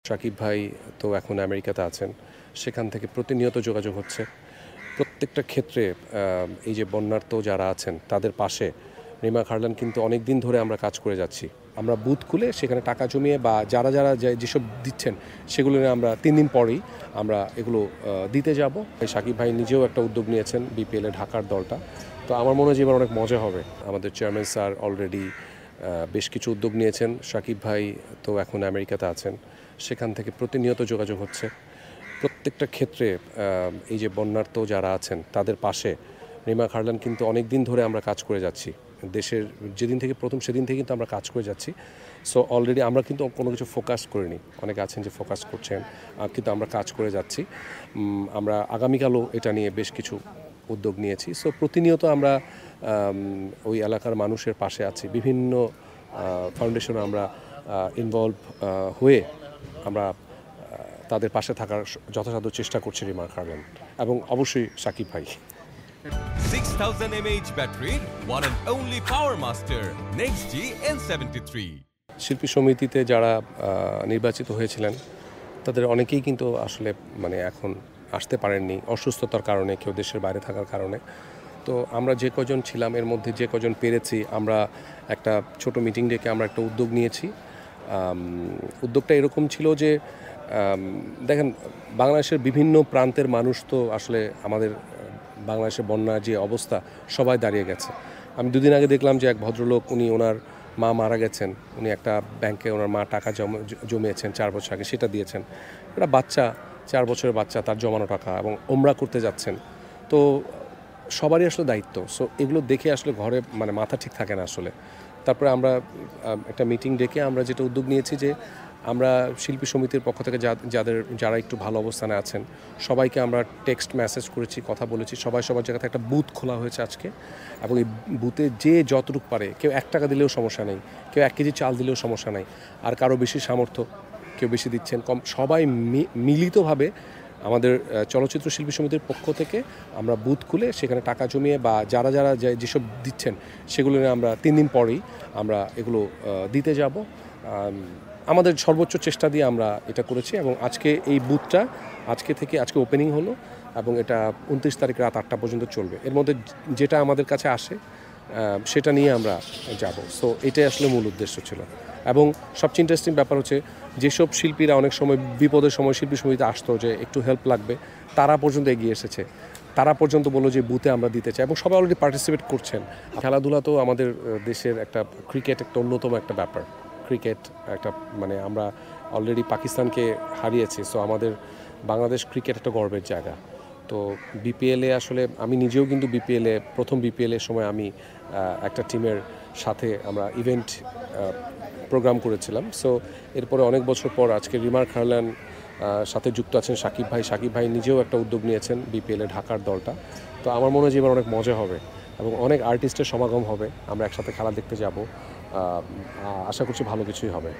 শাকিব ভাই তো এখন আমেরিকাতে আছেন, সেখান থেকে প্রতিনিয়ত যোগাযোগ হচ্ছে। প্রত্যেকটা ক্ষেত্রে এই যে বন্যার্ত যারা আছেন তাদের পাশে রিমা খারলান কিন্তু অনেক দিন ধরে আমরা কাজ করে যাচ্ছি। আমরা বুথ খুলে সেখানে টাকা জমিয়ে বা যারা যেসব দিচ্ছেন সেগুলো নিয়ে আমরা 3 দিন পরেই আমরা এগুলো দিতে যাব। শাকিব ভাই নিজেও একটা উদ্যোগ নিয়েছেন বিপিএলে ঢাকার দলটা, তো আমার মনে হয় যে এবার অনেক মজা হবে। আমাদের চেয়ারম্যান স্যার অলরেডি বেশ কিছু উদ্যোগ নিয়েছেন। শাকিব ভাই তো এখন আমেরিকাতে আছেন, সেখান থেকে প্রতিনিয়ত যোগাযোগ হচ্ছে। প্রত্যেকটা ক্ষেত্রে এই যে বন্যার্ত যারা আছেন তাদের পাশে রিমা খারলান কিন্তু অনেক দিন ধরে আমরা কাজ করে যাচ্ছি। দেশের যেদিন থেকে প্রথম সেদিন থেকে কিন্তু আমরা কাজ করে যাচ্ছি। সো অলরেডি আমরা কিন্তু কোনো কিছু ফোকাস করিনি। অনেকে আছেন যে ফোকাস করছেন, কিন্তু আমরা কাজ করে যাচ্ছি। আমরা আগামীকালও এটা নিয়ে বেশ কিছু উদ্যোগ নিয়েছি। সো প্রতিনিয়ত আমরা ওই এলাকার মানুষের পাশে আছি। বিভিন্ন ফাউন্ডেশনে আমরা ইনভলভ হয়ে আমরা তাদের পাশে থাকার যথাসাধ্য চেষ্টা করছি রিমা খারলান এবং অবশ্যই শাকিব ভাই। 6000 mAh battery, one and only Power Master, Next G N73. শিল্পী সমিতিতে যারা নির্বাচিত হয়েছিলেন তাদের অনেকেই কিন্তু আসলে এখন আসতে পারেননি অসুস্থতার কারণে, কেউ দেশের বাইরে থাকার কারণে। তো আমরা যে কজন ছিলাম এর মধ্যে যে কজন পেরেছি আমরা একটা ছোট মিটিং ডেকে আমরা একটা উদ্যোগ নিয়েছি। উদ্যোগটা এরকম ছিল যে দেখেন, বাংলাদেশের বিভিন্ন প্রান্তের মানুষ তো আসলে আমাদের বাংলাদেশের বন্যার যে অবস্থা সবাই দাঁড়িয়ে গেছে। আমি দুদিন আগে দেখলাম যে এক ভদ্রলোক, উনি ওনার মা মারা গেছেন, উনি একটা ব্যাংকে ওনার মা টাকা জমিয়েছেন 4 বছর আগে, সেটা দিয়েছেন। একটা বাচ্চা 4 বছরের বাচ্চা, তার জমানো টাকা, এবং ওমরা করতে যাচ্ছেন। তো সবারই আসলে দায়িত্ব। সো এগুলো দেখে আসলে ঘরে মাথা ঠিক থাকে না আসলে। তারপরে আমরা একটা মিটিং ডেকে আমরা যেটা উদ্যোগ নিয়েছি যে আমরা শিল্পী সমিতির পক্ষ থেকে যারা একটু ভালো অবস্থানে আছেন সবাইকে আমরা টেক্সট মেসেজ করেছি, কথা বলেছি। সবার জায়গাতে একটা বুথ খোলা হয়েছে আজকে, এবং এই বুথে যে যতটুকু পারে, কেউ 1 টাকা দিলেও সমস্যা নেই, কেউ 1 কেজি চাল দিলেও সমস্যা নেই, আর কারো বেশি সামর্থ্য, কেউ বেশি দিচ্ছেন কম, সবাই মিলিতভাবে আমাদের চলচ্চিত্র শিল্পী সমিতির পক্ষ থেকে আমরা বুথ খুলে সেখানে টাকা জমিয়ে বা যারা যেসব দিচ্ছেন সেগুলো নিয়ে আমরা 3 দিন পরেই আমরা এগুলো দিতে যাব। আমাদের সর্বোচ্চ চেষ্টা দিয়ে আমরা এটা করেছি, এবং আজকে এই বুথটা আজকে ওপেনিং হলো, এবং এটা 29 তারিখ রাত 8টা পর্যন্ত চলবে। এর মধ্যে যেটা আমাদের কাছে আসে সেটা নিয়ে আমরা যাব। সো এটাই আসলে মূল উদ্দেশ্য ছিল। এবং সবচেয়ে ইন্টারেস্টিং ব্যাপার হচ্ছে, যেসব শিল্পীরা অনেক সময় বিপদের সময় শিল্পী সমিতিতে আসতো যে একটু হেল্প লাগবে, তারা পর্যন্ত এগিয়ে এসেছে, তারা পর্যন্ত বললো যে বুথে আমরা দিতে চাই, এবং সবাই অলরেডি পার্টিসিপেট করছেন। খেলাধুলা তো আমাদের দেশের একটা ক্রিকেট একটা অন্যতম একটা ব্যাপার। ক্রিকেট একটা আমরা অলরেডি পাকিস্তানকে হারিয়েছি। সো আমাদের বাংলাদেশ ক্রিকেট একটা গর্বের জায়গা। তো বিপিএলে আসলে আমি নিজেও কিন্তু প্রথম বিপিএলের সময় আমি একটা টিমের সাথে আমরা ইভেন্ট প্রোগ্রাম করেছিলাম। সো এরপরে অনেক বছর পর আজকে রিমা খারলান সাথে যুক্ত আছেন শাকিব ভাই নিজেও একটা উদ্যোগ নিয়েছেন বিপিএলে ঢাকার দলটা। তো আমার মনে হয় যে এবার অনেক মজা হবে এবং অনেক আর্টিস্টের সমাগম হবে, আমরা একসাথে খেলা দেখতে যাব। আশা করছি ভালো কিছুই হবে।